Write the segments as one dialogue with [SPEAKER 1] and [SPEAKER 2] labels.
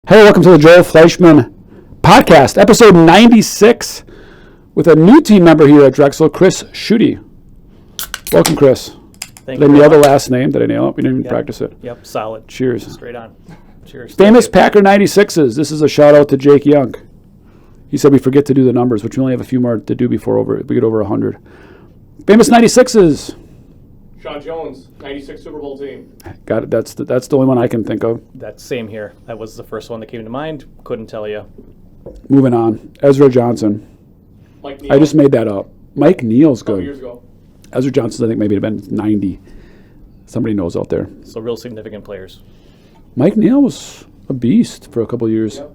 [SPEAKER 1] Hey, welcome to the Joel Fleischman podcast, episode 96, with a new team member here at Drexel, Chris Schuette. Welcome, Chris.
[SPEAKER 2] Thank
[SPEAKER 1] Did I
[SPEAKER 2] you.
[SPEAKER 1] nail the last name? Did I nail it? We didn't even practice it.
[SPEAKER 2] Yep, solid.
[SPEAKER 1] Cheers.
[SPEAKER 2] Straight on. Cheers.
[SPEAKER 1] Famous Packer 96s. This is a shout out to Jake Young. He said we forget to do the numbers, which we only have a few more to do before we get over 100. Famous 96s.
[SPEAKER 3] Sean Jones, 96 Super Bowl team.
[SPEAKER 1] Got it. That's the only one I can think of.
[SPEAKER 2] That's same here. That was the first one that came to mind. Couldn't tell you.
[SPEAKER 1] Moving on. Ezra Johnson.
[SPEAKER 3] Mike Neal.
[SPEAKER 1] I just made that up. Mike Neal's
[SPEAKER 3] a couple
[SPEAKER 1] good.
[SPEAKER 3] years ago.
[SPEAKER 1] Ezra Johnson, I think maybe it'd have been 90. Somebody knows out there.
[SPEAKER 2] So real significant players.
[SPEAKER 1] Mike Neal was a beast for a couple of years.
[SPEAKER 3] Yep.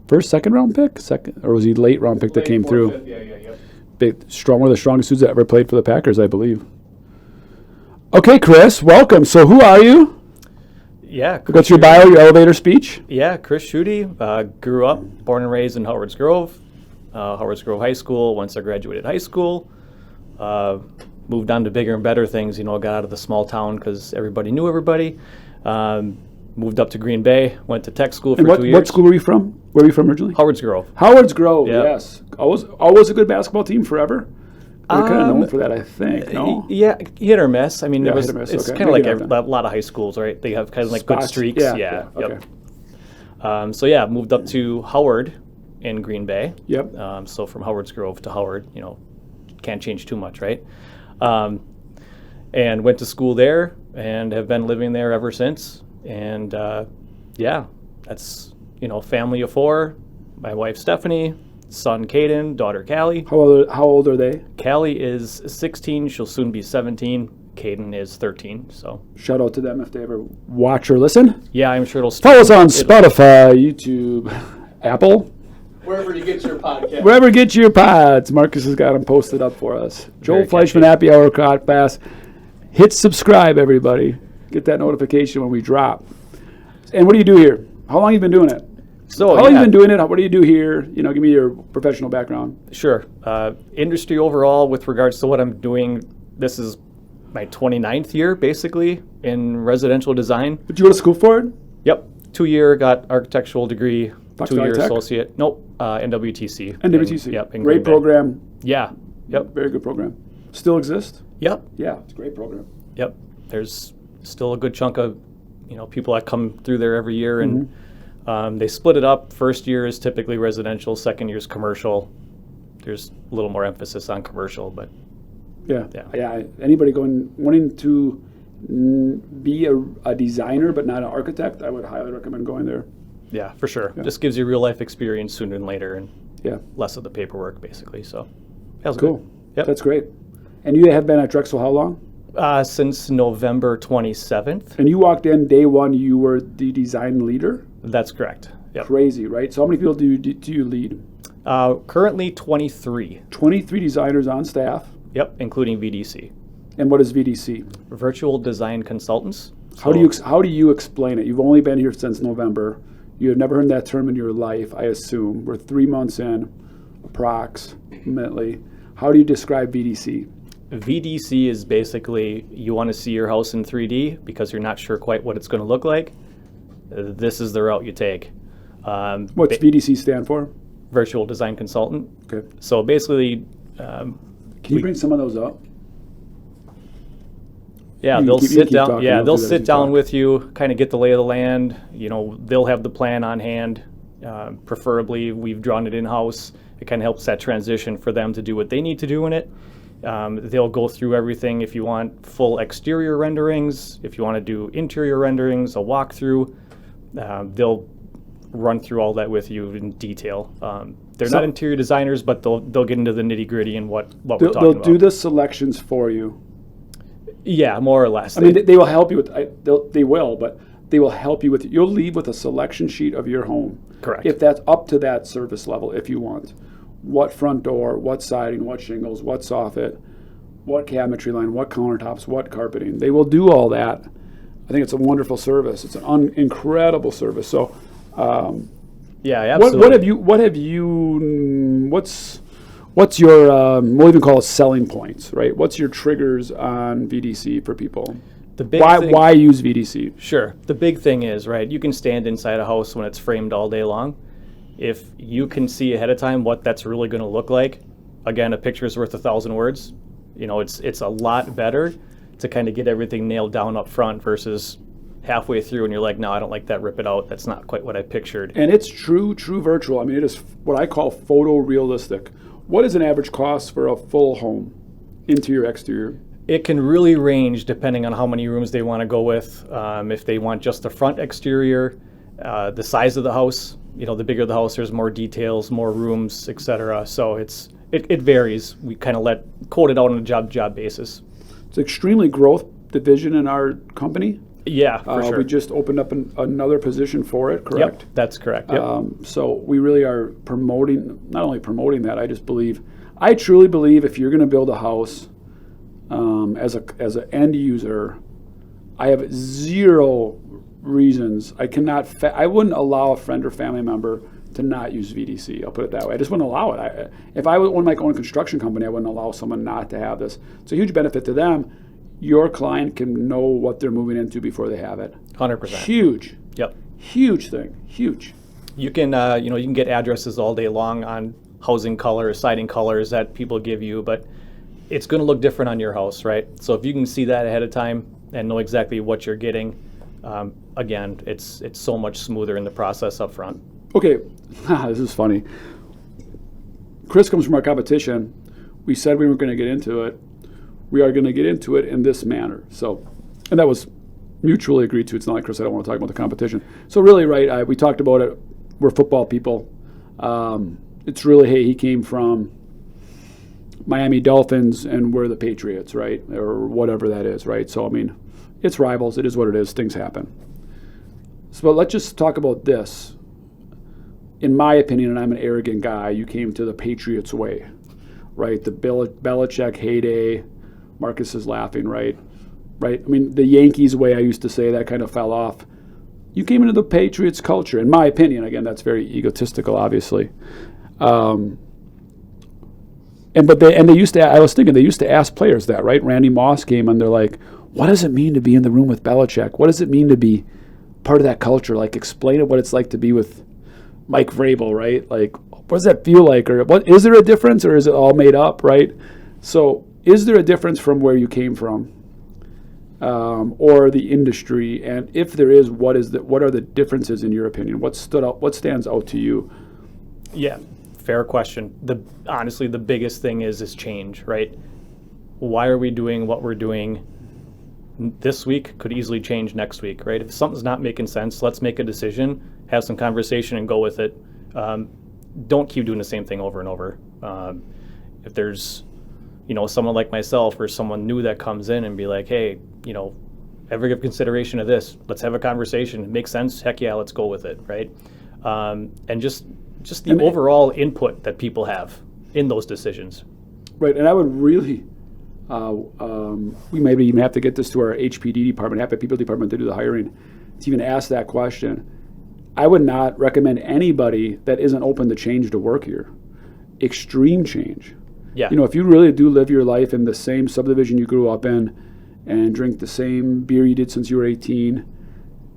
[SPEAKER 1] First, second round pick, or was he late round pick that
[SPEAKER 3] Late
[SPEAKER 1] came
[SPEAKER 3] fourth,
[SPEAKER 1] through?
[SPEAKER 3] fifth, yeah.
[SPEAKER 1] Big, strong, one of the strongest dudes that ever played for the Packers, I believe. Okay, Chris, welcome. So, who are you?
[SPEAKER 2] Yeah.
[SPEAKER 1] What's your bio, your elevator speech?
[SPEAKER 2] Yeah, Chris Schuette. Grew up, born and raised in Howard's Grove. Howard's Grove High School. Once I graduated high school, moved on to bigger and better things. Got out of the small town because everybody knew everybody. Moved up to Green Bay. Went to tech school for
[SPEAKER 1] And
[SPEAKER 2] 2 years.
[SPEAKER 1] what school were you from? Where were you from originally?
[SPEAKER 2] Howard's Grove.
[SPEAKER 1] Howard's Grove,
[SPEAKER 2] Yeah.
[SPEAKER 1] yes. Always a good basketball team forever? They're kind of known for that, I think, no?
[SPEAKER 2] Yeah, hit or miss. I mean,
[SPEAKER 1] Yeah,
[SPEAKER 2] it was.
[SPEAKER 1] hit or miss,
[SPEAKER 2] It's
[SPEAKER 1] okay.
[SPEAKER 2] kind of like
[SPEAKER 1] Maybe not
[SPEAKER 2] a lot of high schools, right? They have kind of like good
[SPEAKER 1] Spots,
[SPEAKER 2] streaks.
[SPEAKER 1] yeah, okay.
[SPEAKER 2] Yep. So moved up to Howard in Green Bay.
[SPEAKER 1] Yep.
[SPEAKER 2] So from Howard's Grove to Howard, can't change too much, right? And went to school there and have been living there ever since. And that's family of four. My wife Stephanie, son Caden, daughter Callie.
[SPEAKER 1] How old are they?
[SPEAKER 2] Callie is 16. She'll soon be 17. Caden is 13. So
[SPEAKER 1] Shout out to them if they ever watch or listen.
[SPEAKER 2] yeah, I'm sure it'll.
[SPEAKER 1] Follow us on Spotify, YouTube, Apple.
[SPEAKER 3] Wherever you get your podcast.
[SPEAKER 1] Wherever you get your pods, Marcus has got them posted up for us. Joel
[SPEAKER 2] Very
[SPEAKER 1] Fleischman
[SPEAKER 2] catchy.
[SPEAKER 1] Happy Hour Podcast. Hit subscribe, everybody. Get that notification when we drop. And what do you do here? How long have you been doing it?
[SPEAKER 2] So
[SPEAKER 1] How long have
[SPEAKER 2] yeah,
[SPEAKER 1] you been doing it? What do you do here? Give me your professional background.
[SPEAKER 2] Sure. Industry overall, with regards to what I'm doing, this is my 29th year basically in residential design.
[SPEAKER 1] Did you go to school for it?
[SPEAKER 2] Yep. 2-year, got architectural degree.
[SPEAKER 1] Fox
[SPEAKER 2] 2-year
[SPEAKER 1] Valley Tech?
[SPEAKER 2] associate. Nope. NWTC.
[SPEAKER 1] NWTC.
[SPEAKER 2] Yep. in
[SPEAKER 1] Great
[SPEAKER 2] Green Bay.
[SPEAKER 1] program.
[SPEAKER 2] Yeah. Yep.
[SPEAKER 1] Very good program. Still exist?
[SPEAKER 2] Yep.
[SPEAKER 1] Yeah, it's a great program.
[SPEAKER 2] Yep. There's still a good chunk of, people that come through there every year, and they split it up. First year is typically residential. Second year is commercial. There's a little more emphasis on commercial, but
[SPEAKER 1] Yeah.
[SPEAKER 2] Yeah.
[SPEAKER 1] Anybody wanting to be a designer but not an architect, I would highly recommend going there.
[SPEAKER 2] yeah, for sure.
[SPEAKER 1] Yeah.
[SPEAKER 2] Just gives you real life experience sooner than later, and
[SPEAKER 1] Yeah.
[SPEAKER 2] less of the paperwork, basically. So that was
[SPEAKER 1] Cool.
[SPEAKER 2] good. Yep.
[SPEAKER 1] That's great. And you have been at Drexel how long?
[SPEAKER 2] Since November 27th.
[SPEAKER 1] And you walked in day one, you were the design leader?
[SPEAKER 2] That's correct. Yep.
[SPEAKER 1] Crazy, right? So how many people do you lead?
[SPEAKER 2] Currently 23.
[SPEAKER 1] 23 designers on staff.
[SPEAKER 2] Yep, including VDC,
[SPEAKER 1] And what is VDC?
[SPEAKER 2] virtual design consultants.
[SPEAKER 1] How do you explain it? You've only been here since November. You have never heard that term in your life, I assume. We're 3 months in, approximately. How do you describe VDC?
[SPEAKER 2] VDC is basically, you want to see your house in 3D because you're not sure quite what it's going to look like. This is the route you take.
[SPEAKER 1] What's VDC stand for?
[SPEAKER 2] Virtual design consultant.
[SPEAKER 1] Okay.
[SPEAKER 2] So basically,
[SPEAKER 1] Can you bring some of those up?
[SPEAKER 2] yeah,
[SPEAKER 1] You
[SPEAKER 2] they'll
[SPEAKER 1] keep
[SPEAKER 2] sit down.
[SPEAKER 1] talking.
[SPEAKER 2] Yeah,
[SPEAKER 1] I'll
[SPEAKER 2] they'll
[SPEAKER 1] do that as
[SPEAKER 2] sit
[SPEAKER 1] you
[SPEAKER 2] down
[SPEAKER 1] talk.
[SPEAKER 2] with you, kind of get the lay of the land. They'll have the plan on hand. Preferably, we've drawn it in house. It kind of helps that transition for them to do what they need to do in it. They'll go through everything. If you want full exterior renderings, if you want to do interior renderings, a walkthrough, they'll run through all that with you in detail. They're
[SPEAKER 1] So-
[SPEAKER 2] not interior designers, but they'll get into the nitty gritty and what we're
[SPEAKER 1] They'll
[SPEAKER 2] talking about.
[SPEAKER 1] do the selections for you.
[SPEAKER 2] Yeah, more or less.
[SPEAKER 1] I mean, they will help you with. They will, but they will help you with. You'll leave with a selection sheet of your home.
[SPEAKER 2] Correct.
[SPEAKER 1] If that's up to that service level, if you want, what front door, what siding, what shingles, what soffit, what cabinetry line, what countertops, what carpeting. They will do all that. I think it's a wonderful service. It's an incredible service. So,
[SPEAKER 2] Yeah, absolutely.
[SPEAKER 1] what's your we'll even call it selling points, right? What's your triggers on VDC for people?
[SPEAKER 2] The big
[SPEAKER 1] Why
[SPEAKER 2] thing,
[SPEAKER 1] why use VDC?
[SPEAKER 2] Sure. The big thing is, right, you can stand inside a house when it's framed all day long. If you can see ahead of time what that's really going to look like, again, a picture is worth 1,000 words. You know, it's a lot better to kind of get everything nailed down up front versus halfway through and you're like, no, I don't like that, rip it out. That's not quite what I pictured.
[SPEAKER 1] And it's true virtual. I mean, it is what I call photorealistic. What is an average cost for a full home, interior, exterior?
[SPEAKER 2] It can really range depending on how many rooms they want to go with. If they want just the front exterior, the size of the house, you know, the bigger the house, there's more details, more rooms, etc. So it varies. We kind of quote it out on a job basis.
[SPEAKER 1] It's extremely growth division in our company.
[SPEAKER 2] Yeah, for sure.
[SPEAKER 1] We just opened up another position for it, correct?
[SPEAKER 2] Yep, that's correct. Yep.
[SPEAKER 1] So we really are not only promoting that, I truly believe if you're going to build a house, as an end user, I have zero reasons. I wouldn't allow a friend or family member to not use VDC. I'll put it that way. I just wouldn't allow it. If I owned my own construction company, I wouldn't allow someone not to have this. It's a huge benefit to them. Your client can know what they're moving into before they have it.
[SPEAKER 2] 100%.
[SPEAKER 1] Huge.
[SPEAKER 2] Yep.
[SPEAKER 1] Huge thing. Huge.
[SPEAKER 2] You can you can get addresses all day long on housing colors, siding colors that people give you, but it's going to look different on your house, right? So if you can see that ahead of time and know exactly what you're getting, again, it's so much smoother in the process up front.
[SPEAKER 1] Okay, this is funny. Chris comes from our competition. We said we were going to get into it. We are going to get into it in this manner. So, and that was mutually agreed to. It's not like Chris, I don't want to talk about the competition. So really, right, we talked about it. We're football people. It's really, hey, he came from Miami Dolphins and we're the Patriots, right? Or whatever that is, right? So, I mean, it's rivals. It is what it is. Things happen. So, but let's just talk about this. In my opinion, and I'm an arrogant guy, you came to the Patriots way, right? The Belichick heyday. Marcus is laughing, right? Right? I mean, the Yankees way, I used to say, that kind of fell off. You came into the Patriots culture, in my opinion. Again, that's very egotistical, obviously. And they used to. I was thinking they used to ask players that, right? Randy Moss came and they're like, "What does it mean to be in the room with Belichick? What does it mean to be part of that culture? Like, explain it. What it's like to be with Mike Vrabel, right? Like, what does that feel like? Or what is there a difference, or is it all made up, right? So, is there a difference from where you came from, or the industry? And if there is, what are the differences in your opinion? What stood out? What stands out to you?
[SPEAKER 2] Yeah. Fair question. Honestly, the biggest thing is change, right? Why are we doing what we're doing this week? Could easily change next week, right? If something's not making sense, let's make a decision, have some conversation, and go with it. Don't keep doing the same thing over and over. If there's, someone like myself or someone new that comes in and be like, hey, ever give consideration to this? Let's have a conversation. It makes sense? Heck yeah, let's go with it, right? And just the overall input that people have in those decisions.
[SPEAKER 1] Right, and I would really, we maybe even have to get this to our HPD department, have a people department to do the hiring, to even ask that question. I would not recommend anybody that isn't open to change to work here. Extreme change.
[SPEAKER 2] Yeah.
[SPEAKER 1] If you really do live your life in the same subdivision you grew up in and drink the same beer you did since you were 18,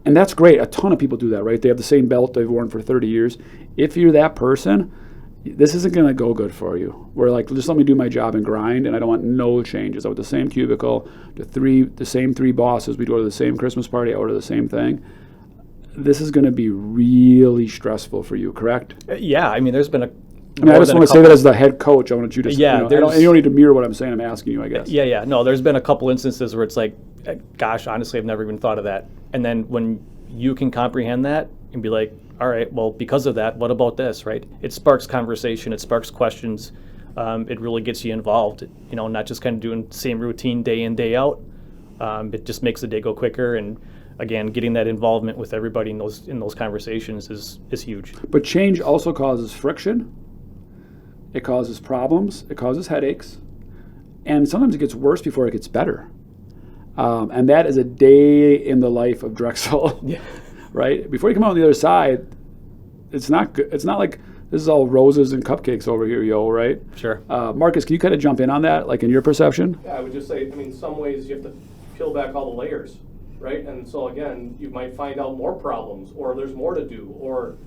[SPEAKER 1] and that's great. A ton of people do that, right? They have the same belt they've worn for 30 years. If you're that person, this isn't going to go good for you. We're like, just let me do my job and grind, and I don't want no changes. I want the same cubicle, the same three bosses. We go to the same Christmas party, order the same thing. This is going to be really stressful for you, correct?
[SPEAKER 2] Yeah, I mean, there's been
[SPEAKER 1] I just want to say that as the head coach. I want you to, you don't need to mirror what I'm saying. I'm asking you, I guess.
[SPEAKER 2] Yeah. No, there's been a couple instances where it's like, gosh, honestly, I've never even thought of that. And then when you can comprehend that and be like, all right, well, because of that, what about this, right? It sparks conversation. It sparks questions. It really gets you involved, not just kind of doing the same routine day in, day out. It just makes the day go quicker. And again, getting that involvement with everybody in those conversations is huge.
[SPEAKER 1] But change also causes friction. It causes problems. It causes headaches. And sometimes it gets worse before it gets better. And that is a day in the life of Drexel.
[SPEAKER 2] Yeah.
[SPEAKER 1] Right? Before you come out on the other side, it's not good. It's not like this is all roses and cupcakes over here, right?
[SPEAKER 2] Sure.
[SPEAKER 1] Marcus, can you kind of jump in on that, like in your perception?
[SPEAKER 3] Yeah, I would just say, in some ways, you have to peel back all the layers, right? And so again, you might find out more problems, or there's more to do, or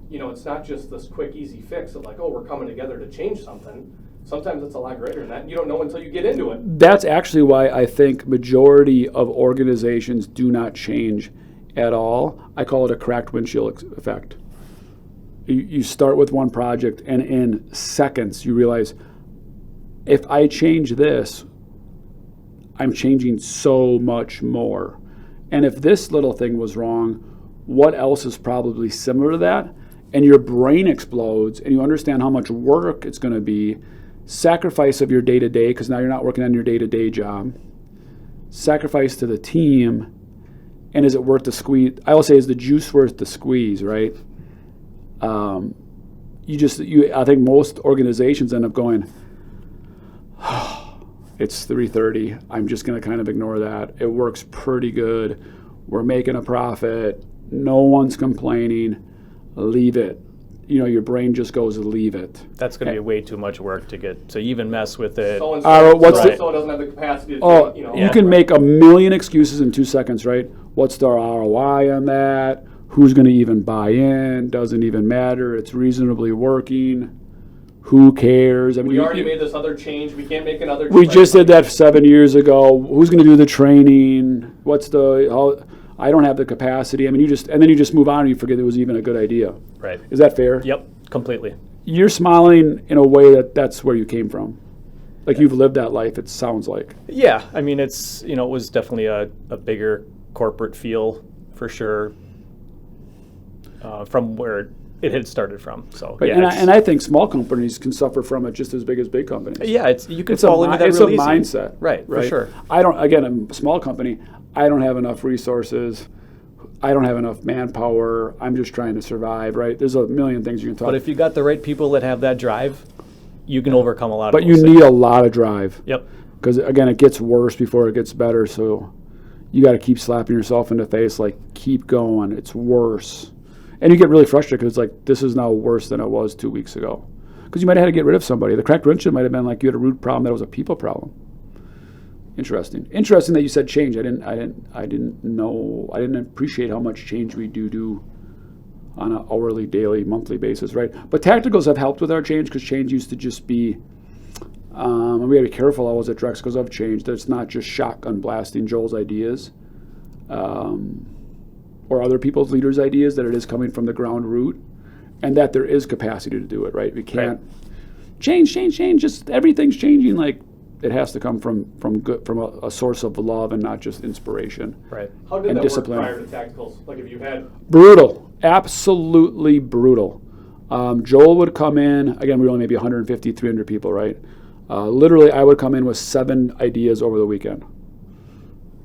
[SPEAKER 3] it's not just this quick, easy fix of like, oh, we're coming together to change something. Sometimes it's a lot greater than that. You don't know until you get into it.
[SPEAKER 1] That's actually why I think majority of organizations do not change at all. I call it a cracked windshield effect. You start with one project, and in seconds you realize, if I change this, I'm changing so much more. And if this little thing was wrong, what else is probably similar to that? And your brain explodes, and you understand how much work it's going to be, sacrifice of your day-to-day, because now you're not working on your day-to-day job, sacrifice to the team, and is it worth the squeeze? I will say, is the juice worth the squeeze, right? I think most organizations end up going, it's 3:30. I'm just going to kind of ignore that. It works pretty good. We're making a profit. No one's complaining. Leave it. Your brain just goes, leave it.
[SPEAKER 2] That's going to be way too much work to even mess with it.
[SPEAKER 3] So doesn't have the capacity to
[SPEAKER 1] you can make a million excuses in 2 seconds, right? What's the ROI on that? Who's going to even buy in? Doesn't even matter. It's reasonably working. Who cares? I mean,
[SPEAKER 3] we already made this other change. We can't make another change.
[SPEAKER 1] We just did that 7 years ago. Who's going to do the training? I don't have the capacity. I mean, you just move on and you forget it was even a good idea.
[SPEAKER 2] Right.
[SPEAKER 1] Is that fair?
[SPEAKER 2] Yep, completely.
[SPEAKER 1] You're smiling in a way that's where you came from. Like you've lived that life, it sounds like.
[SPEAKER 2] Yeah, I mean, it was definitely a bigger corporate feel for sure from where it had started from. So
[SPEAKER 1] right.
[SPEAKER 2] Yeah,
[SPEAKER 1] and I think small companies can suffer from it just as big as big companies.
[SPEAKER 2] Yeah, you can fall into that
[SPEAKER 1] It's
[SPEAKER 2] real
[SPEAKER 1] a
[SPEAKER 2] easy.
[SPEAKER 1] mindset.
[SPEAKER 2] Right, for sure.
[SPEAKER 1] I'm a small company. I don't have enough resources. I don't have enough manpower. I'm just trying to survive, right? There's a million things you can talk about.
[SPEAKER 2] But if you got the right people that have that drive, you can overcome a lot of
[SPEAKER 1] But
[SPEAKER 2] those
[SPEAKER 1] you
[SPEAKER 2] things.
[SPEAKER 1] need a lot of drive.
[SPEAKER 2] Yep.
[SPEAKER 1] Because, again, it gets worse before it gets better. So you got to keep slapping yourself in the face, like, keep going. It's worse. And you get really frustrated because it's like, this is now worse than it was 2 weeks ago. Because you might have had to get rid of somebody. The cracked windshield might have been like you had a root problem that was a people problem. Interesting that you said change. I didn't know. I didn't appreciate how much change we do on an hourly, daily, monthly basis, right? But tacticals have helped with our change because change used to just be. And we got to be careful always at Drex because of change. That it's not just shotgun blasting Joel's ideas, or other people's leaders' ideas. That it is coming from the ground root, and that there is capacity to do it. Right? We can't change. Just everything's changing like. It has to come from a source of love and not just inspiration.
[SPEAKER 2] Right.
[SPEAKER 3] How did
[SPEAKER 1] and
[SPEAKER 3] that
[SPEAKER 1] discipline.
[SPEAKER 3] work prior to tacticals? Like if you had
[SPEAKER 1] brutal, absolutely brutal. Joel would come in again. We were only maybe 150, 300 people, right? Literally, I would come in with 7 ideas over the weekend.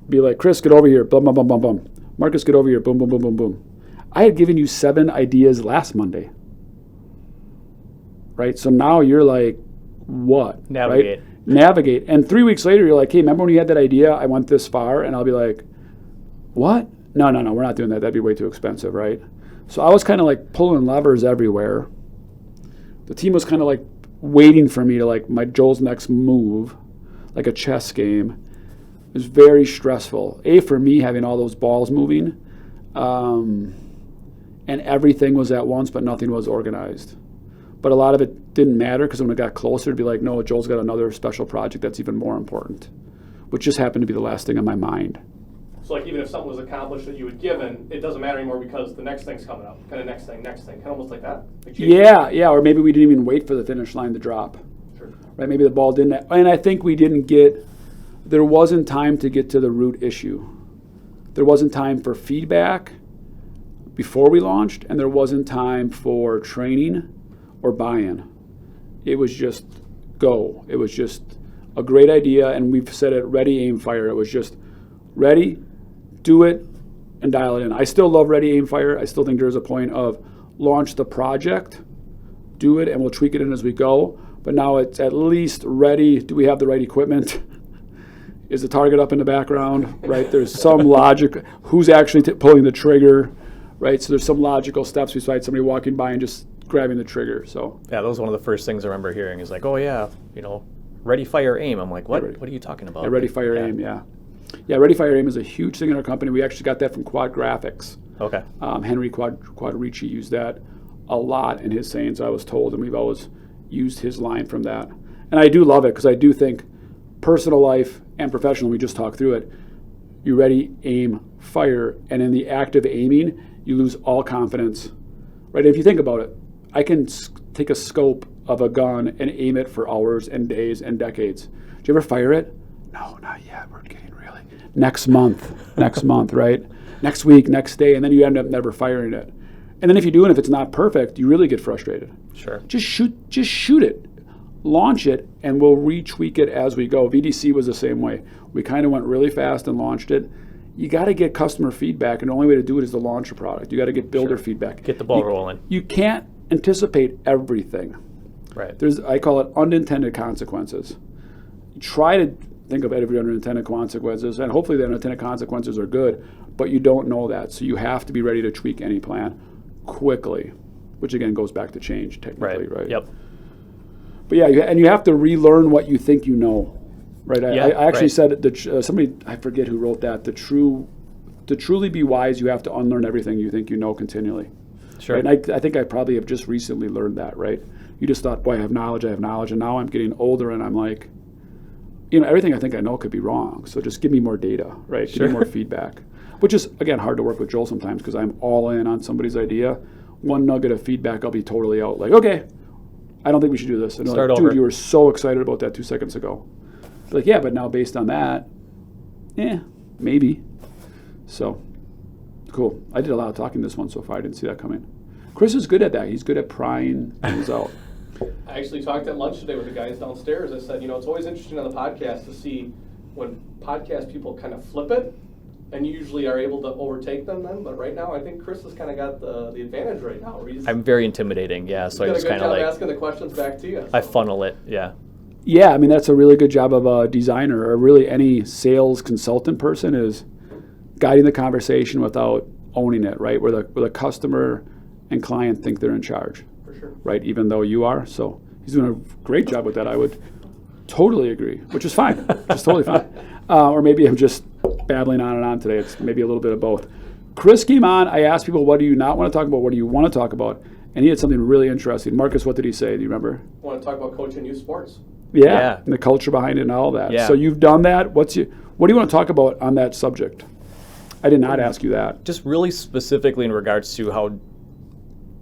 [SPEAKER 1] Be like, Chris, get over here. Bum bum bum bum bum. Marcus, get over here. Boom boom boom boom boom. I had given you 7 ideas last Monday. Right. So now you're like, what?
[SPEAKER 2] Navigate.
[SPEAKER 1] Right? Navigate. And 3 weeks later, you're like, hey, remember when you had that idea? I went this far. And I'll be like, what? No, we're not doing that. That'd be way too expensive, right? So I was kind of like pulling levers everywhere. The team was kind of like waiting for me to like Joel's next move, like a chess game. It was very stressful. For me, having all those balls moving, and everything was at once, but nothing was organized. But a lot of it didn't matter because when it got closer, it'd be like, no, Joel's got another special project that's even more important, which just happened to be the last thing on my mind.
[SPEAKER 3] So like even if something was accomplished that you had given, it doesn't matter anymore because the next thing's coming up. Kind of next thing, kind of almost like that. Like
[SPEAKER 1] Yeah, or maybe we didn't even wait for the finish line to drop.
[SPEAKER 3] Sure.
[SPEAKER 1] Right? Maybe the ball didn't. And I think there wasn't time to get to the root issue. There wasn't time for feedback before we launched, and there wasn't time for training or buy-in. It was just go. It was just a great idea, and we've said it, ready, aim, fire. It was just ready, do it, and dial it in. I still love ready, aim, fire. I still think there's a point of launch the project, do it, and we'll tweak it in as we go. But now it's at least ready. Do we have the right equipment? Is the target up in the background? Right? There's some logic. Who's actually pulling the trigger? Right? So there's some logical steps besides somebody walking by and just grabbing the trigger. So
[SPEAKER 2] yeah, that was one of the first things I remember hearing is like, oh yeah, ready, fire, aim. I'm like, what?
[SPEAKER 1] Ready.
[SPEAKER 2] What are you talking about?
[SPEAKER 1] ready, fire, aim. Yeah. Yeah, Ready, Fire, Aim is a huge thing in our company. We actually got that from Quad Graphics.
[SPEAKER 2] Okay.
[SPEAKER 1] Henry Quadrici used that a lot in his sayings, I was told, and we've always used his line from that. And I do love it because I do think personal life and professional, we just talked through it, you ready, aim, fire, and in the act of aiming, you lose all confidence. Right? If you think about it, I can take a scope of a gun and aim it for hours and days and decades. Did you ever fire it? No, not yet. We're getting really. Next month, right? Next week, next day, and then you end up never firing it. And then if you do, and if it's not perfect, you really get frustrated.
[SPEAKER 2] Sure.
[SPEAKER 1] Just shoot it, launch it, and we'll retweak it as we go. VDC was the same way. We kind of went really fast and launched it. You got to get customer feedback, and the only way to do it is to launch a product. You got to get builder feedback.
[SPEAKER 2] Get the ball rolling.
[SPEAKER 1] You can't anticipate everything.
[SPEAKER 2] Right.
[SPEAKER 1] I call it unintended consequences. Try to think of every unintended consequences, and hopefully the unintended consequences are good, but you don't know that. So you have to be ready to tweak any plan quickly, which again goes back to change technically, right?
[SPEAKER 2] Yep.
[SPEAKER 1] But yeah, and you have to relearn what you think you know, right?
[SPEAKER 2] Yeah,
[SPEAKER 1] I actually
[SPEAKER 2] right.
[SPEAKER 1] said it, somebody, I forget who wrote that, to truly be wise, you have to unlearn everything you think you know continually.
[SPEAKER 2] Sure.
[SPEAKER 1] Right? And I think I probably have just recently learned that, right? You just thought, boy, I have knowledge, and now I'm getting older, and I'm like, everything I think I know could be wrong. So just give me more data, right?
[SPEAKER 2] Sure.
[SPEAKER 1] Give me more feedback. Which is, again, hard to work with Joel sometimes because I'm all in on somebody's idea. One nugget of feedback, I'll be totally out. Like, okay, I don't think we should do this. And
[SPEAKER 2] Start
[SPEAKER 1] like,
[SPEAKER 2] over.
[SPEAKER 1] dude, you were so excited about that 2 seconds ago. Like, yeah, but now based on that, maybe. So, cool. I did a lot of talking this one so far. I didn't see that coming. Chris is good at that. He's good at prying things out.
[SPEAKER 3] I actually talked at lunch today with the guys downstairs. I said, it's always interesting on the podcast to see when podcast people kind of flip it, and you usually are able to overtake them then. But right now, I think Chris has kind of got the advantage right now.
[SPEAKER 2] I'm very intimidating, yeah. So I just kind of like
[SPEAKER 3] asking the questions back to you. So.
[SPEAKER 2] I funnel it, yeah.
[SPEAKER 1] Yeah, I mean, that's a really good job of a designer, or really any sales consultant person, is guiding the conversation without owning it, right? Where the customer and client think they're in charge.
[SPEAKER 3] For sure.
[SPEAKER 1] Right, even though you are. So he's doing a great job with that. I would totally agree, which is fine. Just totally fine. Or maybe I'm just babbling on and on today. It's maybe a little bit of both. Chris came on. I asked people, what do you not want to talk about? What do you want to talk about? And he had something really interesting. Marcus, what did he say? Do you remember?
[SPEAKER 3] I want to talk about coaching youth sports.
[SPEAKER 1] Yeah, and the culture behind it and all that.
[SPEAKER 2] Yeah.
[SPEAKER 1] So you've done that. What do you want to talk about on that subject? I did not ask you that.
[SPEAKER 2] Just really specifically in regards to how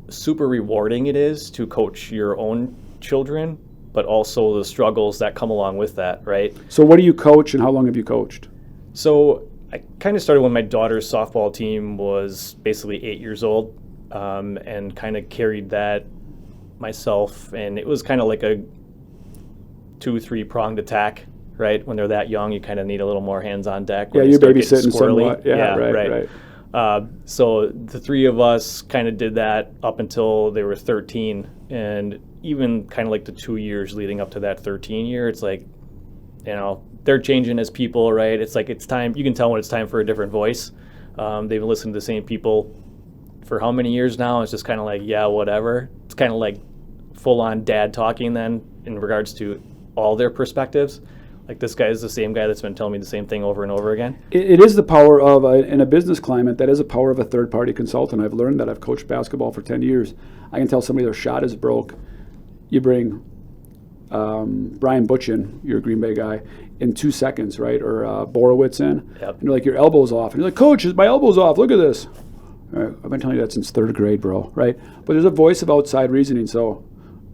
[SPEAKER 2] super rewarding it is to coach your own children, but also the struggles that come along with that, right?
[SPEAKER 1] So what do you coach, and how long have you coached?
[SPEAKER 2] So I kind of started when my daughter's softball team was basically 8 years old, and kind of carried that myself, and it was kind of like a 2-3 pronged attack, right? When they're that young, you kind of need a little more hands on deck.
[SPEAKER 1] Yeah, you're babysitting somewhat. Yeah, right.
[SPEAKER 2] So the three of us kind of did that up until they were 13, and even kind of like the 2 years leading up to that 13 year, it's like, they're changing as people, right? It's like it's time. You can tell when it's time for a different voice. They've listened to the same people for how many years now? It's just kind of like, yeah, whatever. It's kind of like full-on dad talking then in regards to all their perspectives. Like, this guy is the same guy that's been telling me the same thing over and over again.
[SPEAKER 1] It is the power of, in a business climate, that is a power of a third-party consultant. I've learned that. I've coached basketball for 10 years. I can tell somebody their shot is broke. You bring Brian Butchin, you're a Green Bay guy, in 2 seconds, right? Or Borowitz in.
[SPEAKER 2] Yep.
[SPEAKER 1] And you're like, your elbow's off. And you're like, Coach, my elbow's off. Look at this. All right, I've been telling you that since 3rd grade, bro, right? But there's a voice of outside reasoning. So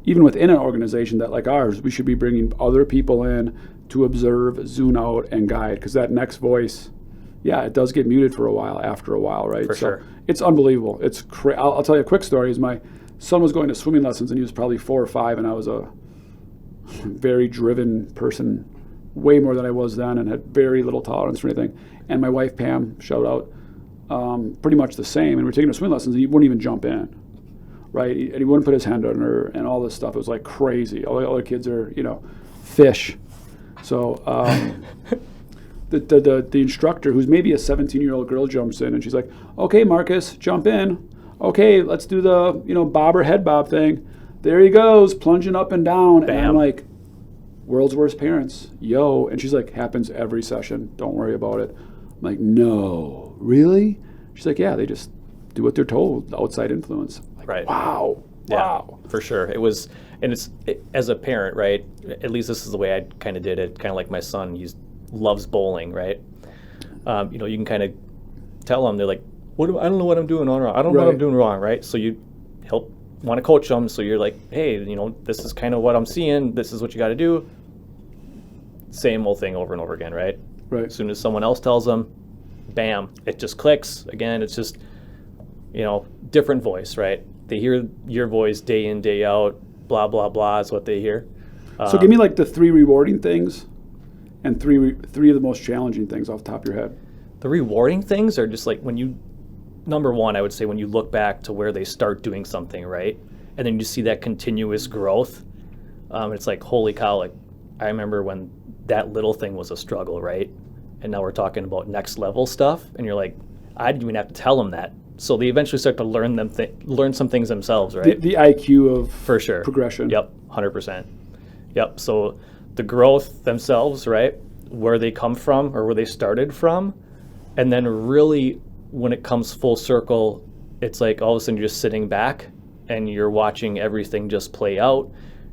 [SPEAKER 1] even within an organization that like ours, we should be bringing other people in to observe, zoom out, and guide. Because that next voice, yeah, it does get muted for a while, after a while, right?
[SPEAKER 2] For sure.
[SPEAKER 1] It's unbelievable. It's I'll tell you a quick story. Is my son was going to swimming lessons, and he was probably 4 or 5, and I was a very driven person, way more than I was then, and had very little tolerance for anything. And my wife, Pam, shout out, pretty much the same. And we're taking her swimming lessons, and he wouldn't even jump in, right? And he wouldn't put his hand on her, and all this stuff. It was like crazy. All the other kids are, fish. So the instructor, who's maybe a 17-year-old girl, jumps in, and she's like, "Okay, Marcus, jump in. Okay, let's do the bob or head bob thing." There he goes, plunging up and down.
[SPEAKER 2] Bam.
[SPEAKER 1] And I'm like, world's worst parents, yo. And she's like, happens every session. Don't worry about it. I'm like, no, really? She's like, yeah, they just do what they're told, the outside influence. Like,
[SPEAKER 2] Right.
[SPEAKER 1] Wow.
[SPEAKER 2] Yeah,
[SPEAKER 1] Wow.
[SPEAKER 2] for sure. It was, and as a parent, right? At least this is the way I kind of did it. Kind of like my son, he loves bowling, right? You can kind of tell them, they're like, I don't know what I'm doing wrong. I don't know what I'm doing wrong, right? So you want to coach them. So you're like, hey, this is kind of what I'm seeing. This is what you got to do. Same old thing over and over again, right?
[SPEAKER 1] Right.
[SPEAKER 2] As soon as someone else tells them, bam, it just clicks. Again, it's just, different voice, right? They hear your voice day in, day out, blah, blah, blah is what they hear.
[SPEAKER 1] So give me like the 3 rewarding things and three of the most challenging things off the top of your head.
[SPEAKER 2] The rewarding things are just like number one, I would say when you look back to where they start doing something, right? And then you see that continuous growth. It's like, holy cow, like I remember when that little thing was a struggle, right? And now we're talking about next level stuff. And you're like, I didn't even have to tell them that. So they eventually start to learn some things themselves, right?
[SPEAKER 1] The IQ of
[SPEAKER 2] For sure.
[SPEAKER 1] progression.
[SPEAKER 2] Yep, 100%. Yep, so the growth themselves, right? Where they come from or where they started from. And then really when it comes full circle, it's like all of a sudden you're just sitting back and you're watching everything just play out.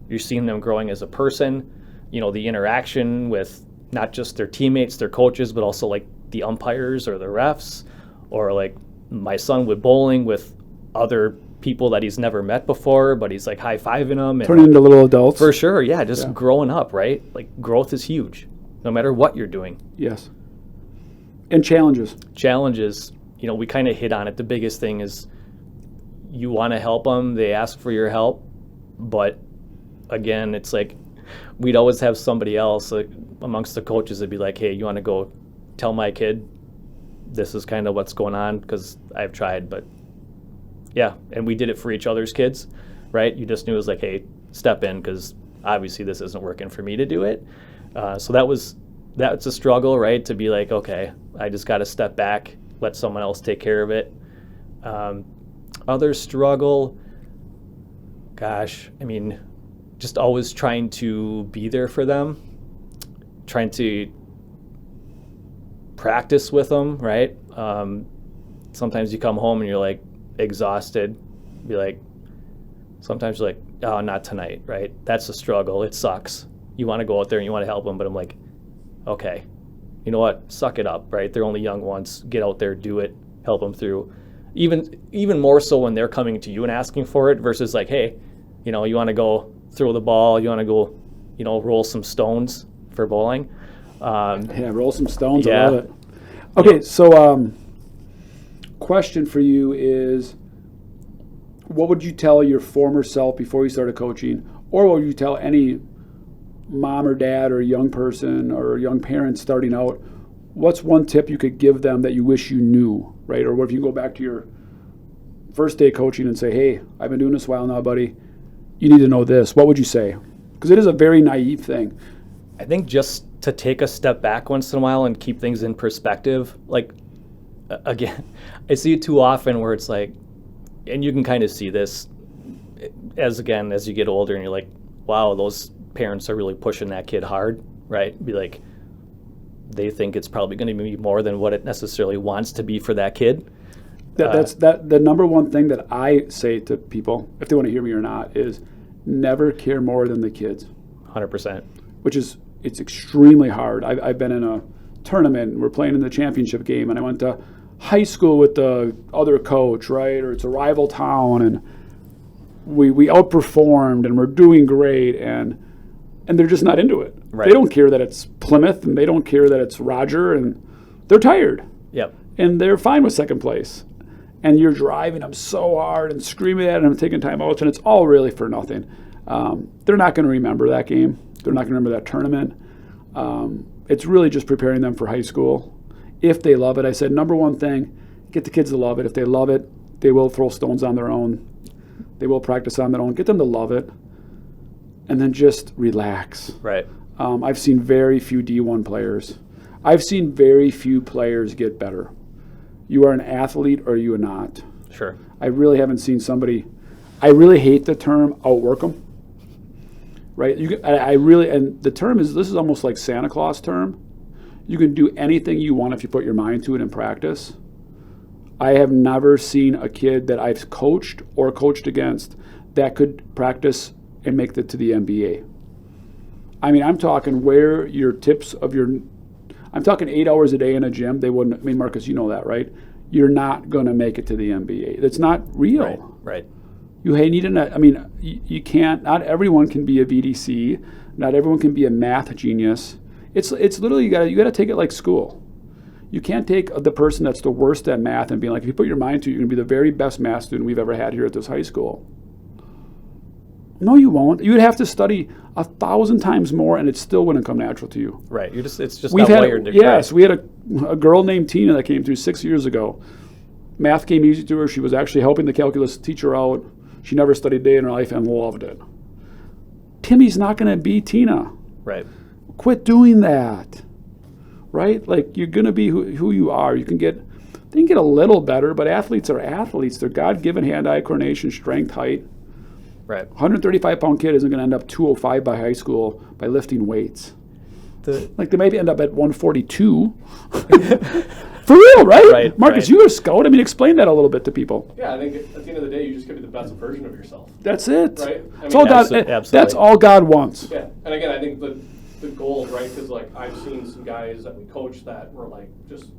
[SPEAKER 2] You're seeing them growing as a person, the interaction with not just their teammates, their coaches, but also like the umpires or the refs, or like my son with bowling with other people that he's never met before, but he's like high-fiving them.
[SPEAKER 1] Turning into little adults.
[SPEAKER 2] For sure, yeah, just growing up, right? Like growth is huge, no matter what you're doing.
[SPEAKER 1] Yes. And challenges.
[SPEAKER 2] Challenges, we kind of hit on it. The biggest thing is you want to help them. They ask for your help. But again, it's like we'd always have somebody else like, amongst the coaches that'd be like, hey, you want to go tell my kid this is kind of what's going on? Because I've tried, but yeah. And we did it for each other's kids, right? You just knew it was like, hey, step in because obviously this isn't working for me to do it. So that's a struggle, right? To be like, okay, I just got to step back, let someone else take care of it. Other struggle, gosh, just always trying to be there for them, trying to practice with them, right? Sometimes you come home and you're like exhausted. Sometimes you're like, oh, not tonight, right? That's a struggle. It sucks. You want to go out there and you want to help them, but I'm like, okay, you know what? Suck it up, right? They're only young ones. Get out there, do it, help them through. Even more so when they're coming to you and asking for it versus like, hey, you want to go throw the ball, you want to go, roll some stones for bowling.
[SPEAKER 1] Roll some stones.
[SPEAKER 2] Yeah.
[SPEAKER 1] I love it. Okay, so question for you is, what would you tell your former self before you started coaching, or what would you tell any mom or dad or young person or young parent starting out? What's one tip you could give them that you wish you knew, right? Or what if you go back to your first day coaching and say, hey, I've been doing this a while now, buddy. You need to know this. What would you say? Because it is a very naive thing.
[SPEAKER 2] I think just to take a step back once in a while and keep things in perspective. Like, again, I see it too often where it's like, and you can kind of see this as you get older and you're like, wow, those parents are really pushing that kid hard, right? Be like, they think it's probably going to be more than what it necessarily wants to be for that kid.
[SPEAKER 1] That's the number one thing that I say to people, if they want to hear me or not, is never care more than the kids.
[SPEAKER 2] 100%.
[SPEAKER 1] Which is, it's extremely hard. I've been in a tournament, and we're playing in the championship game, and I went to high school with the other coach, right? Or it's a rival town, and we outperformed, and we're doing great, and they're just not into it.
[SPEAKER 2] Right.
[SPEAKER 1] They don't care that it's Plymouth, and they don't care that it's Roger, and they're tired.
[SPEAKER 2] Yep.
[SPEAKER 1] And they're fine with second place. And you're driving them so hard and screaming at them and taking time out, and it's all really for nothing. They're not going to remember that game. They're not going to remember that tournament. It's really just preparing them for high school. If they love it, I said, number one thing, get the kids to love it. If they love it, they will throw stones on their own. They will practice on their own. Get them to love it. And then just relax.
[SPEAKER 2] Right.
[SPEAKER 1] I've seen very few D1 players. I've seen very few players get better. You are an athlete or you are not.
[SPEAKER 2] Sure.
[SPEAKER 1] I really haven't seen somebody, I really hate the term outwork them. right? I really, and the term is, this is almost like Santa Claus term. You can do anything you want if you put your mind to it in practice. I have never seen a kid that I've coached or coached against that could practice and make it to the NBA. I mean, I'm talking where your tips of your, I'm talking 8 hours a day in a gym. They wouldn't, I mean, Marcus, you know that, right? You're not going to make it to the NBA. That's not real.
[SPEAKER 2] Right.
[SPEAKER 1] You need I mean, you can't, not everyone can be a VDC. Not everyone can be a math genius. It's literally, you got to take it like school. You can't take the person that's the worst at math and be like, if you put your mind to it, you're going to be the very best math student we've ever had here at this high school. No, you won't. You would have to study 1,000 times more, and it still wouldn't come natural to you.
[SPEAKER 2] Right. It's just not wired.
[SPEAKER 1] Yes, we had a girl named Tina that came through 6 years ago. Math came easy to her. She was actually helping the calculus teacher out. She never studied a day in her life and loved it. Timmy's not going to be Tina.
[SPEAKER 2] Right.
[SPEAKER 1] Quit doing that. Right? Like, you're going to be who you are. They can get a little better, but athletes are athletes. They're God-given hand-eye coordination, strength, height.
[SPEAKER 2] Right.
[SPEAKER 1] 135-pound kid isn't going to end up 205 by high school by lifting weights. Like, they maybe end up at 142. For real, right?
[SPEAKER 2] Right,
[SPEAKER 1] Marcus,
[SPEAKER 2] right.
[SPEAKER 1] you're a scout. I mean, explain that a little bit to people.
[SPEAKER 3] Yeah, I think at the end of the day, you just gotta be the best version of yourself.
[SPEAKER 1] That's it.
[SPEAKER 3] Right?
[SPEAKER 1] That's all God.
[SPEAKER 2] Absolutely.
[SPEAKER 1] That's all God wants.
[SPEAKER 3] Yeah, and again, I think the goal, right? Because like I've seen some guys that we coach that were like just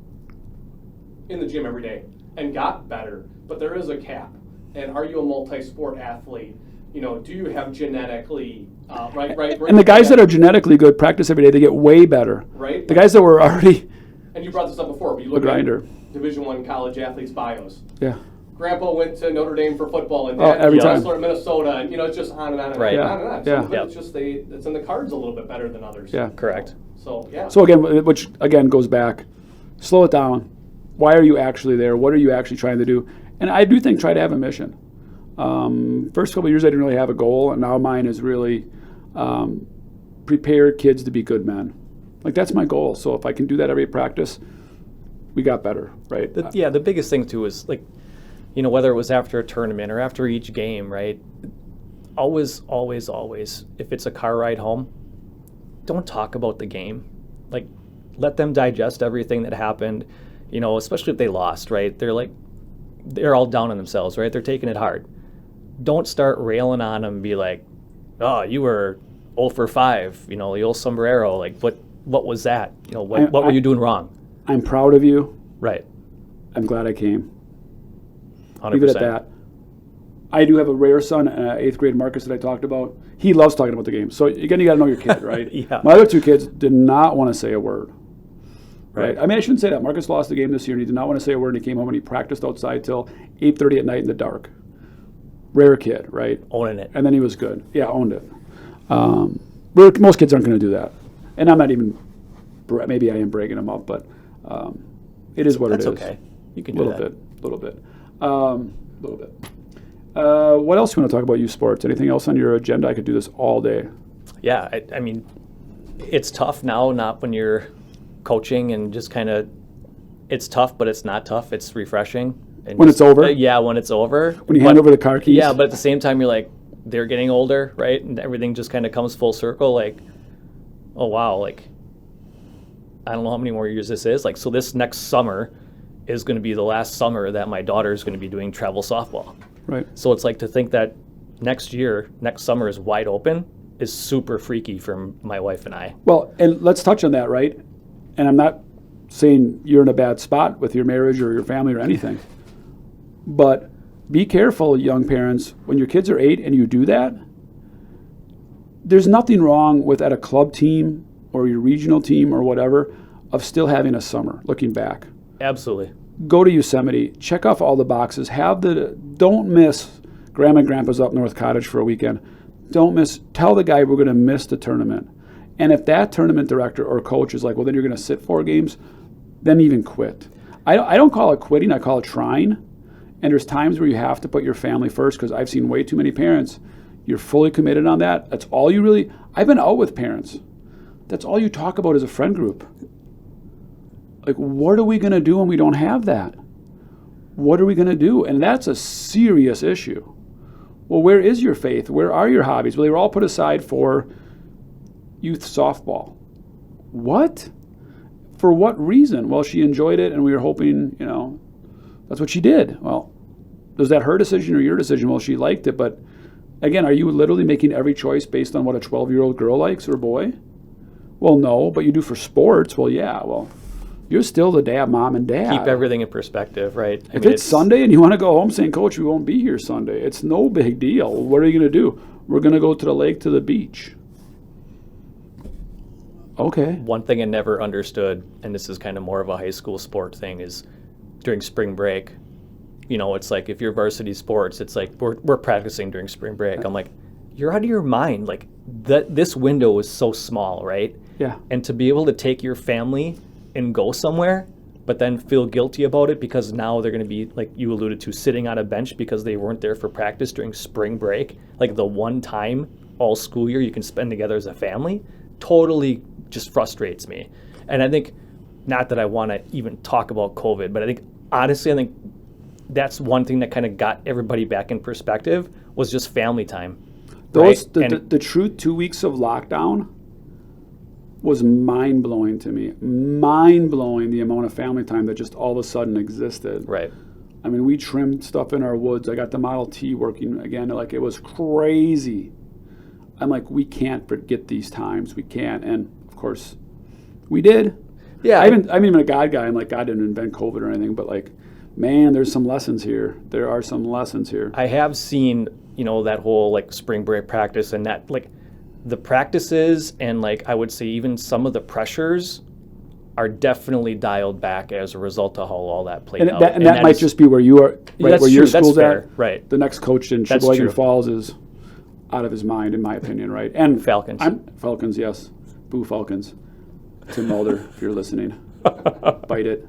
[SPEAKER 3] in the gym every day and got better, but there is a cap. And are you a multi-sport athlete? You know, do you have genetically right?
[SPEAKER 1] And the guys that are genetically good practice every day. They get way better.
[SPEAKER 3] Right.
[SPEAKER 1] The guys that were already
[SPEAKER 3] And you brought this up before, but you
[SPEAKER 1] a
[SPEAKER 3] look
[SPEAKER 1] grinder.
[SPEAKER 3] at Division I college athletes' bios.
[SPEAKER 1] Yeah.
[SPEAKER 3] Grandpa went to Notre Dame for football, and
[SPEAKER 1] Oh,
[SPEAKER 3] Dad
[SPEAKER 1] every
[SPEAKER 3] was a
[SPEAKER 1] time.
[SPEAKER 3] wrestler in Minnesota, and you know it's just on and on and
[SPEAKER 2] Right.
[SPEAKER 3] on and on.
[SPEAKER 1] Yeah.
[SPEAKER 3] Some of it, it's just it's in the cards a little bit better than others.
[SPEAKER 1] Yeah.
[SPEAKER 2] Correct.
[SPEAKER 3] So yeah.
[SPEAKER 1] So again, which again goes back, slow it down. Why are you actually there? What are you actually trying to do? And I do think try to have a mission. First couple of years I didn't really have a goal, and now mine is really prepare kids to be good men. Like, that's my goal. So if I can do that every practice, we got better, right?
[SPEAKER 2] The biggest thing too is, like, you know, whether it was after a tournament or after each game, right? Always, if it's a car ride home, don't talk about the game. Like, let them digest everything that happened, you know, especially if they lost, right? They're all down on themselves, right? They're taking it hard. Don't start railing on them and be like, oh, you were 0 for 5, you know, the old sombrero. Like, what was that? You know, what were you doing wrong?
[SPEAKER 1] I'm proud of you.
[SPEAKER 2] Right.
[SPEAKER 1] I'm glad I came.
[SPEAKER 2] 100%.
[SPEAKER 1] Leave it at that. I do have a rare son, 8th grade Marcus that I talked about. He loves talking about the game. So again, you got to know your kid, right?
[SPEAKER 2] Yeah.
[SPEAKER 1] My other two kids did not want to say a word. Right. I mean, I shouldn't say that. Marcus lost the game this year, and he did not want to say a word. And he came home and he practiced outside till 8:30 at night in the dark. Rare kid, right?
[SPEAKER 2] Owning it.
[SPEAKER 1] And then he was good. Yeah, owned it. Most kids aren't going to do that. And I'm not even, maybe I am bragging them up, but it is what
[SPEAKER 2] That's
[SPEAKER 1] it is.
[SPEAKER 2] okay. You can do that.
[SPEAKER 1] Little bit. What else do you want to talk about, youth sports? Anything else on your agenda? I could do this all day.
[SPEAKER 2] Yeah, I mean, it's tough now, not when you're coaching and just kind of, it's tough, but it's not tough. It's refreshing. And
[SPEAKER 1] When it's over?
[SPEAKER 2] Yeah, when it's over.
[SPEAKER 1] When you hand over the car keys?
[SPEAKER 2] Yeah, but at the same time, you're like, they're getting older, right? And everything just kind of comes full circle. Like, oh, wow, like, I don't know how many more years this is. Like, so this next summer is going to be the last summer that my daughter is going to be doing travel softball.
[SPEAKER 1] Right.
[SPEAKER 2] So it's like, to think that next summer is wide open is super freaky for my wife and I.
[SPEAKER 1] Well, and let's touch on that, right? And I'm not saying you're in a bad spot with your marriage or your family or anything. But be careful, young parents, when your kids are 8 and you do that, there's nothing wrong with, at a club team or your regional team or whatever, of still having a summer, looking back.
[SPEAKER 2] Absolutely.
[SPEAKER 1] Go to Yosemite, check off all the boxes, don't miss Grandma and Grandpa's up North Cottage for a weekend. Tell the guy we're going to miss the tournament. And if that tournament director or coach is like, well, then you're going to sit 4 games, then even quit. I don't call it quitting, I call it trying. And there's times where you have to put your family first, because I've seen way too many parents. You're fully committed on that. That's all you really, I've been out with parents. That's all you talk about as a friend group. Like, what are we going to do when we don't have that? What are we going to do? And that's a serious issue. Well, where is your faith? Where are your hobbies? Well, they were all put aside for youth softball. What? For what reason? Well, she enjoyed it, and we were hoping, that's what she did. Well, was that her decision or your decision? Well, she liked it, but again, are you literally making every choice based on what a 12-year-old girl likes or boy? Well, no, but you do for sports. Well, yeah, well, you're still the mom and dad.
[SPEAKER 2] Keep everything in perspective, right?
[SPEAKER 1] If it's Sunday and you want to go home saying, Coach, we won't be here Sunday, it's no big deal. What are you going to do? We're going to go to the lake, to the beach. Okay.
[SPEAKER 2] One thing I never understood, and this is kind of more of a high school sport thing, is during spring break, it's like if you're varsity sports, it's like we're practicing during spring break. I'm like, you're out of your mind. Like this window is so small, right?
[SPEAKER 1] Yeah.
[SPEAKER 2] And to be able to take your family and go somewhere, but then feel guilty about it because now they're going to be, like you alluded to, sitting on a bench because they weren't there for practice during spring break, like the one time all school year you can spend together as a family, totally just frustrates me. And I think, not that I want to even talk about COVID, but I think that's one thing that kind of got everybody back in perspective was just family time.
[SPEAKER 1] The true 2 weeks of lockdown was mind-blowing to me. Mind-blowing, the amount of family time that just all of a sudden existed.
[SPEAKER 2] Right.
[SPEAKER 1] I mean, we trimmed stuff in our woods. I got the Model T working again. Like, it was crazy. I'm like, we can't forget these times. We can't. And, of course, we did.
[SPEAKER 2] Yeah.
[SPEAKER 1] I'm even a God guy. I'm like, God didn't invent COVID or anything. But, like, man, there's some lessons here. There are some lessons here.
[SPEAKER 2] I have seen, that whole, like, spring break practice and that, like, the practices and, like, I would say even some of the pressures are definitely dialed back as a result of how all that played out.
[SPEAKER 1] And that might just be where you are, right, where your school's at.
[SPEAKER 2] Right.
[SPEAKER 1] The next coach in Sheboygan Falls is out of his mind, in my opinion, right? And
[SPEAKER 2] Falcons.
[SPEAKER 1] Falcons, yes. Boo Falcons. Tim Mulder, if you're listening, bite it.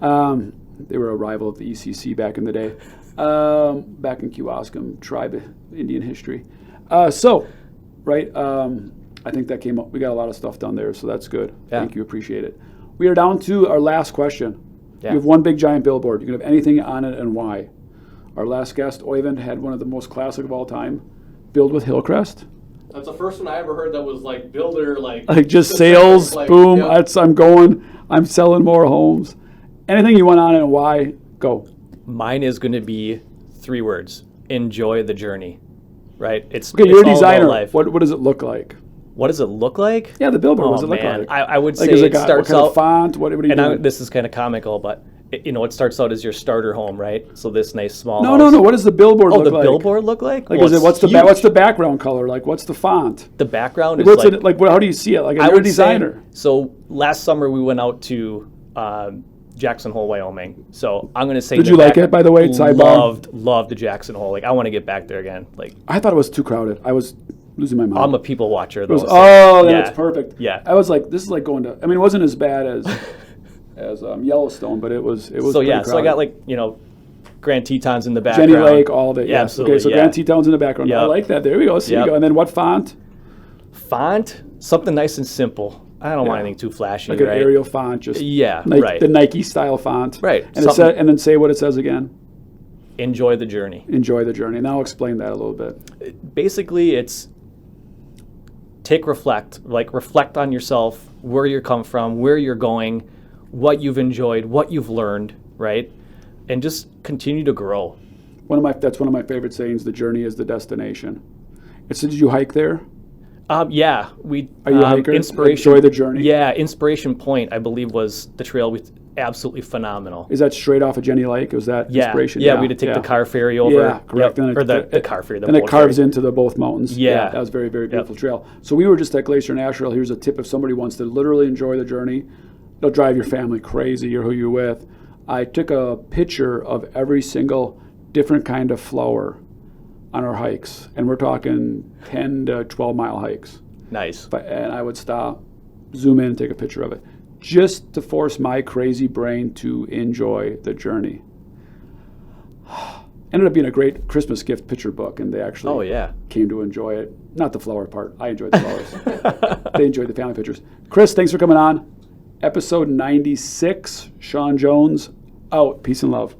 [SPEAKER 1] They were a rival of the ECC back in the day, back in Kewaskum tribe Indian history. Right, I think that came up. We got a lot of stuff done there, so that's good.
[SPEAKER 2] Yeah.
[SPEAKER 1] Thank you, appreciate it. We are down to our last question.
[SPEAKER 2] Yeah.
[SPEAKER 1] You have one big giant billboard. You can have anything on it and why. Our last guest, Oyvind, had one of the most classic of all time, Build with Hillcrest.
[SPEAKER 3] That's the first one I ever heard that was like builder, like
[SPEAKER 1] just sales,
[SPEAKER 3] like,
[SPEAKER 1] boom,
[SPEAKER 3] yep.
[SPEAKER 1] I'm selling more homes. Anything you want on it and why, go.
[SPEAKER 2] Mine is going to be 3 words: enjoy the journey. Right? It's
[SPEAKER 1] you're a
[SPEAKER 2] all
[SPEAKER 1] designer.
[SPEAKER 2] about life.
[SPEAKER 1] What does it look like?
[SPEAKER 2] What does it look like?
[SPEAKER 1] Yeah, the billboard. What does it look like?
[SPEAKER 2] I would
[SPEAKER 1] like,
[SPEAKER 2] say it
[SPEAKER 1] what
[SPEAKER 2] starts
[SPEAKER 1] kind
[SPEAKER 2] out
[SPEAKER 1] of font. What are you doing?
[SPEAKER 2] this is kind of comical, but it starts out as your starter home, right? So this nice small
[SPEAKER 1] No,
[SPEAKER 2] house.
[SPEAKER 1] no, no. What does the billboard look like?
[SPEAKER 2] Oh, the billboard look like?
[SPEAKER 1] Like,
[SPEAKER 2] well,
[SPEAKER 1] what's the background color? Like, what's the font?
[SPEAKER 2] The background
[SPEAKER 1] like,
[SPEAKER 2] is
[SPEAKER 1] how do you see it? Like,
[SPEAKER 2] I
[SPEAKER 1] you're a
[SPEAKER 2] would
[SPEAKER 1] designer.
[SPEAKER 2] say, so last summer we went out to Jackson Hole, Wyoming. So I'm going to say.
[SPEAKER 1] Did you like it, by the way?
[SPEAKER 2] Loved the Jackson Hole. Like, I want to get back there again. Like,
[SPEAKER 1] I thought it was too crowded. I was losing my mind.
[SPEAKER 2] I'm a people watcher, though.
[SPEAKER 1] That's perfect.
[SPEAKER 2] Yeah.
[SPEAKER 1] I was like, this is like going to. I mean, it wasn't as bad as Yellowstone, but it was.
[SPEAKER 2] So yeah, so I got like Grand Tetons in the background.
[SPEAKER 1] Jenny Lake, all of it.
[SPEAKER 2] Yeah,
[SPEAKER 1] yes.
[SPEAKER 2] absolutely.
[SPEAKER 1] Okay, so Grand Tetons in the background.
[SPEAKER 2] Yep.
[SPEAKER 1] I like that. There we go. See you go. And then what font?
[SPEAKER 2] Font, something nice and simple. I don't want anything too flashy,
[SPEAKER 1] like
[SPEAKER 2] right?
[SPEAKER 1] An Arial font, just
[SPEAKER 2] right.
[SPEAKER 1] The Nike style font,
[SPEAKER 2] right?
[SPEAKER 1] And then say what it says again.
[SPEAKER 2] Enjoy the journey.
[SPEAKER 1] Enjoy the journey. Now explain that a little bit.
[SPEAKER 2] Basically, it's reflect on yourself, where you come from, where you're going, what you've enjoyed, what you've learned, right? And just continue to grow.
[SPEAKER 1] That's one of my favorite sayings. The journey is the destination. Did you hike there?
[SPEAKER 2] Yeah, we.
[SPEAKER 1] Are you a hiker?
[SPEAKER 2] Inspiration.
[SPEAKER 1] Enjoy the journey.
[SPEAKER 2] Yeah, Inspiration Point, I believe, was the trail with absolutely phenomenal.
[SPEAKER 1] Is that straight off of Jenny Lake? Was that Inspiration?
[SPEAKER 2] Yeah, we had to take the car ferry over.
[SPEAKER 1] Yeah, correct.
[SPEAKER 2] Yep. Or the car ferry.
[SPEAKER 1] Then it carves into the both mountains.
[SPEAKER 2] Yeah.
[SPEAKER 1] That was very, very beautiful trail. So we were just at Glacier National. Here's a tip: if somebody wants to literally enjoy the journey, it'll drive your family crazy or who you're with. I took a picture of every single different kind of flower on our hikes, and we're talking 10 to 12 mile hikes.
[SPEAKER 2] Nice.
[SPEAKER 1] And I would stop, zoom in, and take a picture of it, just to force my crazy brain to enjoy the journey. Ended up being a great Christmas gift picture book, and they actually came to enjoy it. Not the flower part. I enjoyed the flowers. They enjoyed the family pictures. Chris, thanks for coming on. Episode 96, Sean Jones, out. Peace and love.